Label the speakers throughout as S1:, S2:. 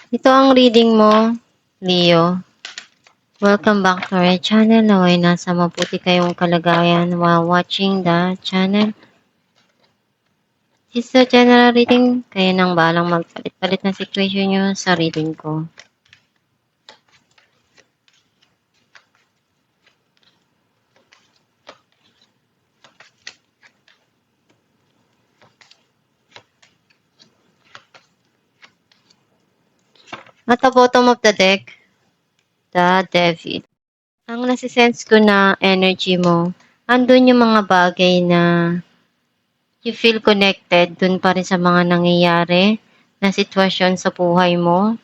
S1: Ito ang reading mo, Leo. Welcome back to our channel. Naway nasa mabuti kayong kalagayan while watching the channel. This is a general reading. Kayo nang balang magpalit-palit na situation nyo sa reading ko. At the bottom of the deck, the Devil. Ang nasisense ko na energy mo, andun yung mga bagay na you feel connected dun pa rin sa mga nangyayari na sitwasyon sa buhay mo.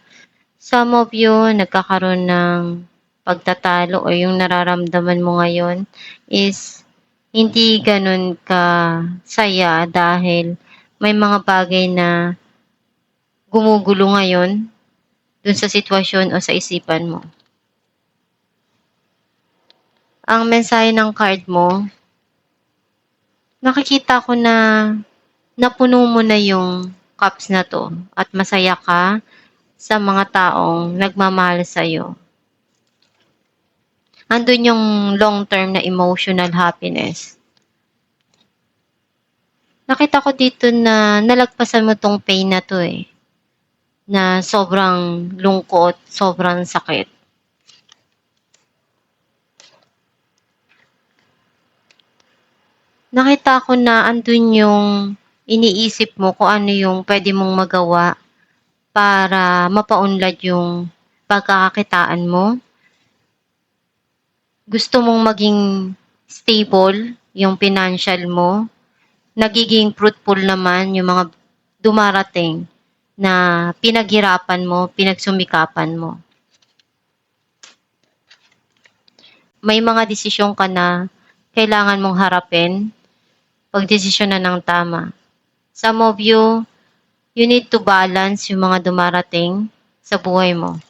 S1: Some of you nagkakaroon ng pagtatalo o yung nararamdaman mo ngayon is hindi ganun ka saya dahil may mga bagay na gumugulo ngayon dun sa sitwasyon o sa isipan mo. Ang mensahe ng card mo, nakikita ko na napuno mo na yung cups na to at masaya ka sa mga taong nagmamahal sa'yo. Andun yung long-term na emotional happiness. Nakita ko dito na nalagpasan mo tong pain na to na sobrang lungkot, sobrang sakit. Nakita ko na andun yung iniisip mo kung ano yung pwede mong magawa para mapaunlad yung pagkakakitaan mo. Gusto mong maging stable yung financial mo. Nagiging fruitful naman yung mga dumarating na pinaghirapan mo, pinagsumikapan mo. May mga desisyon ka na kailangan mong harapin, pagdesisyonan ng tama. Some of you, you need to balance yung mga dumarating sa buhay mo.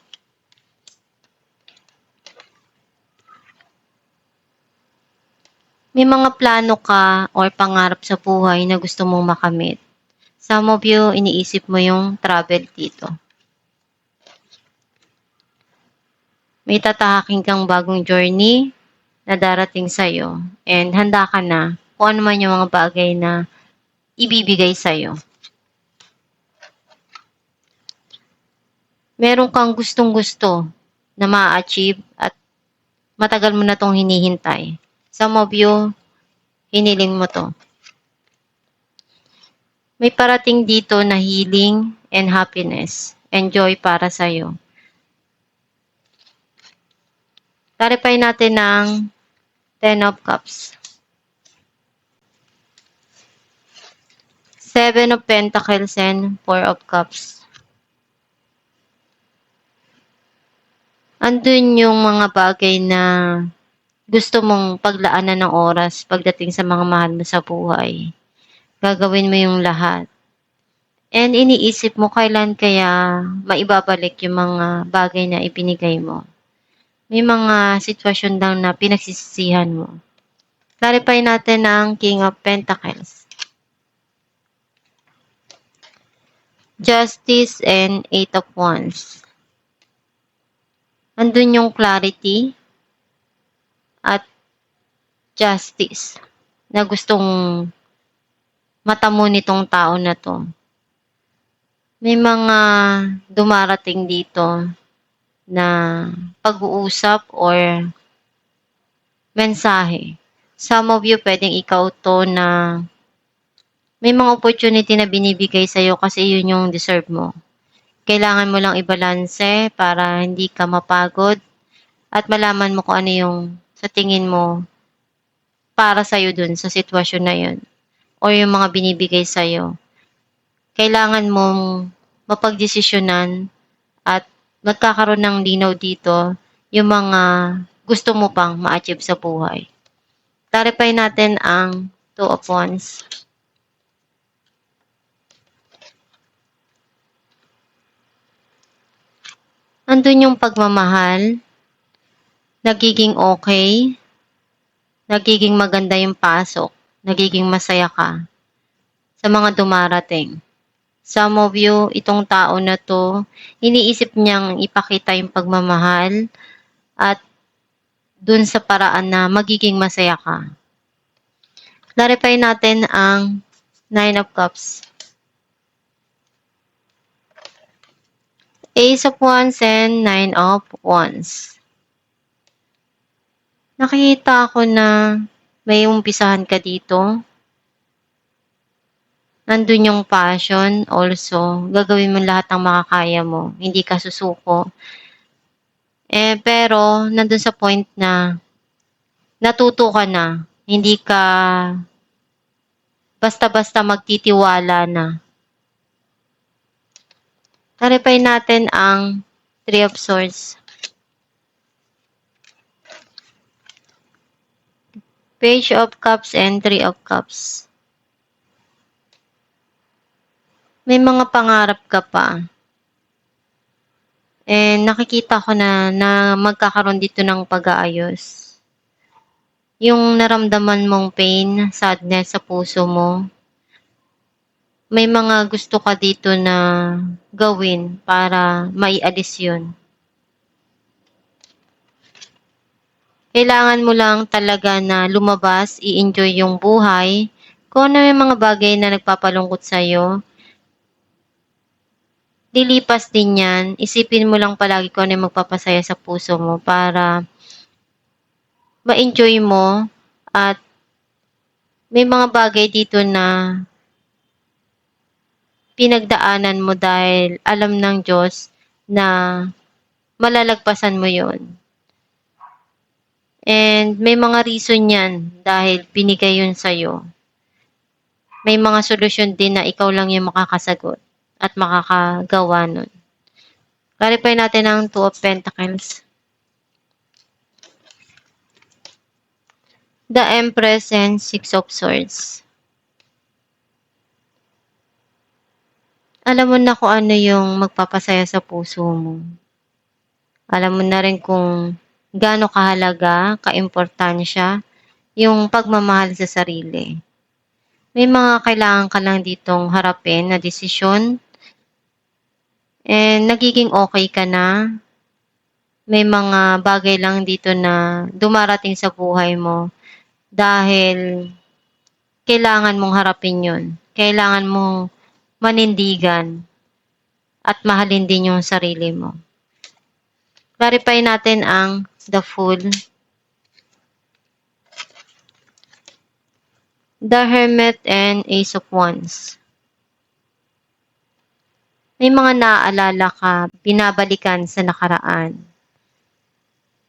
S1: May mga plano ka or pangarap sa buhay na gusto mong makamit. Some of you, iniisip mo yung travel dito. May tatahaking kang bagong journey na darating sa'yo and handa ka na kung ano man yung mga bagay na ibibigay sa'yo. Meron kang gustong-gusto na ma-achieve at matagal mo na tong hinihintay. Some of you, hiniling mo to. May parating dito na healing and happiness and joy para sa'yo. Clarify natin ng 10 of Cups. 7 of Pentacles and 4 of Cups. Andun yung mga bagay na gusto mong paglaanan ng oras pagdating sa mga mahal mo sa buhay. Gagawin mo yung lahat. And iniisip mo kailan kaya maibabalik yung mga bagay na ibinigay mo. May mga sitwasyon lang na pinagsisisihan mo. Clarify natin ang King of Pentacles. Justice and 8 of Wands. Andun yung clarity at justice na gustong matamo nitong tao na to. May mga dumarating dito na pag-uusap or mensahe. Some of you, pwedeng ikaw to na may mga opportunity na binibigay sa'yo kasi yun yung deserve mo. Kailangan mo lang ibalanse para hindi ka mapagod at malaman mo kung ano yung sa tingin mo para sa'yo dun sa sitwasyon na yun o yung mga binibigay sa'yo. Kailangan mong mapagdesisyonan at magkakaroon ng linaw dito yung mga gusto mo pang ma-achieve sa buhay. Clarify natin ang 2 of Wands. Andun yung pagmamahal, nagiging okay, nagiging maganda yung pasok, nagiging masaya ka sa mga dumarating. Some of you, itong tao na to, iniisip niyang ipakita yung pagmamahal at dun sa paraan na magiging masaya ka. Clarify natin ang Nine of Cups. Ace of Wands and Nine of Wands. Nakikita ko na may umpisahan ka dito. Nandun yung passion also. Gagawin mo lahat ng makakaya mo. Hindi ka susuko. Pero nandun sa point na natuto ka na. Hindi ka basta-basta magtitiwala na. Clarify natin ang Three of Swords. Page of Cups and Three of Cups. May mga pangarap ka pa. Nakikita ko na magkakaroon dito ng pag-aayos. Yung naramdaman mong pain, sadness sa puso mo, may mga gusto ka dito na gawin para maialis yun. Kailangan mo lang talaga na lumabas, i-enjoy yung buhay. Kung ano yung mga bagay na nagpapalungkot sa'yo, lilipas din yan. Isipin mo lang palagi kung ano yung magpapasaya sa puso mo para ma-enjoy mo at may mga bagay dito na pinagdaanan mo dahil alam ng Diyos na malalagpasan mo yon. And may mga reason yan dahil binigay yun sa'yo. May mga solusyon din na ikaw lang yung makakasagot at makakagawa nun. Clarify natin ang Two of Pentacles. The Empress and Six of Swords. Alam mo na kung ano yung magpapasaya sa puso mo. Alam mo na rin kung gaano kahalaga, kaimportansya, yung pagmamahal sa sarili. May mga kailangan ka lang ditong harapin na desisyon. Nagiging okay ka na. May mga bagay lang dito na dumarating sa buhay mo dahil kailangan mong harapin yun. Kailangan mong manindigan at mahalin din yung sarili mo. Clarify natin ang The Fool. The Hermit and Ace of Wands. May mga naaalala ka, binabalikan sa nakaraan.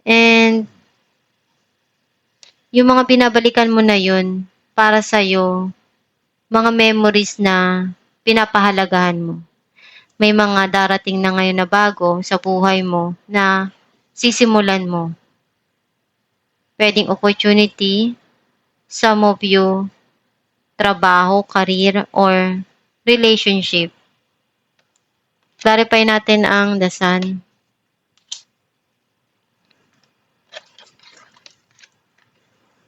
S1: And yung mga binabalikan mo na yun, para sa'yo, mga memories na pinapahalagahan mo. May mga darating na ngayon na bago sa buhay mo na sisimulan mo. Pwedeng opportunity, some of you, trabaho, career, or relationship. Clarify natin ang The Sun.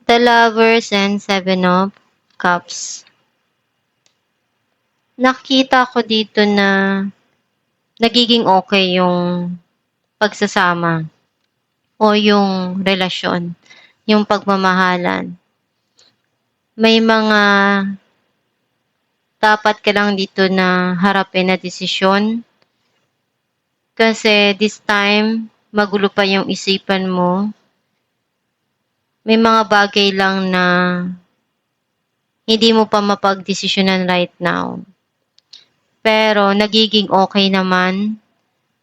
S1: The Lovers and Seven of Cups. Nakita ko dito na nagiging okay yung pagsasama o yung relasyon, yung pagmamahalan. May mga dapat ka lang dito na harapin na desisyon kasi this time magulo pa yung isipan mo. May mga bagay lang na hindi mo pa mapagdesisyonan right now. Pero nagiging okay naman,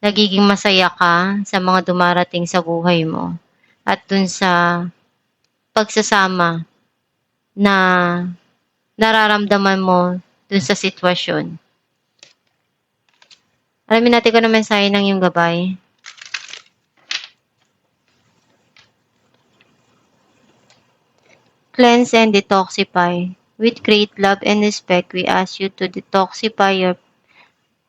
S1: nagiging masaya ka sa mga dumarating sa buhay mo at dun sa pagsasama na nararamdaman mo dun sa sitwasyon. Alamin natin kung ano mensahe ng iyong gabay. Cleanse and detoxify. With great love and respect, we ask you to detoxify your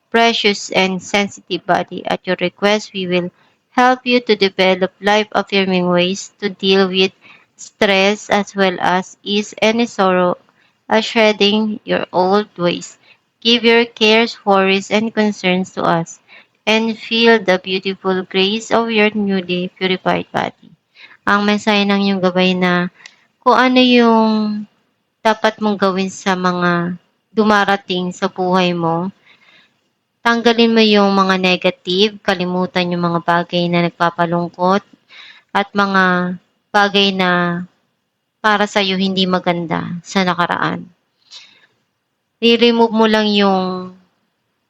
S1: precious and sensitive body. At your request, we will help you to develop life-affirming ways to deal with stress as well as ease any sorrow, as shedding your old ways, Give your cares, worries, and concerns to us, and feel the beautiful grace of your newly purified body. Ang mensahe ng iyong gabay na kung ano yung dapat mong gawin sa mga dumarating sa buhay mo, tanggalin mo yung mga negative, kalimutan yung mga bagay na nagpapalungkot, at mga bagay na para sa'yo hindi maganda sa nakaraan. I-remove mo lang yung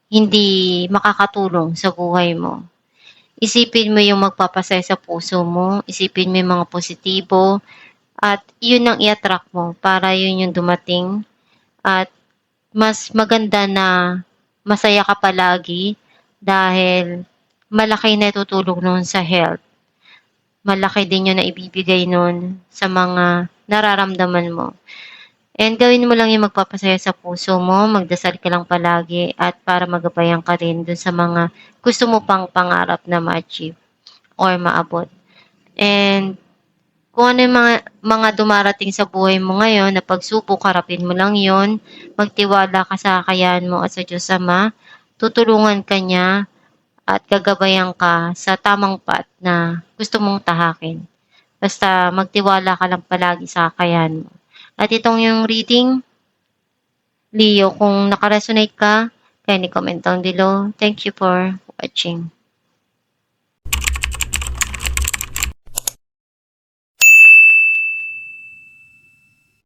S1: hindi makakatulong sa buhay mo. Isipin mo yung magpapasaya sa puso mo, isipin mo yung mga positibo, at yun ang i-attract mo para yun yung dumating. At mas maganda na masaya ka palagi dahil malaki na itutulong nun sa health. Malaki din yun na ibibigay nun sa mga nararamdaman mo. And gawin mo lang yung magpapasaya sa puso mo, magdasal ka lang palagi at para magabayan ka rin dun sa mga gusto mo pang pangarap na ma-achieve or maabot. And kung ano yung mga dumarating sa buhay mo ngayon na pagsubok, harapin mo lang yon, magtiwala ka sa kakayahan mo at sa Diyos Ama, tutulungan ka niya at gagabayan ka sa tamang path na gusto mong tahakin. Basta magtiwala ka lang palagi sa kakayahan mo. At itong yung reading, Leo, kung nakaresonate ka, kindly comment down below. Thank you for watching.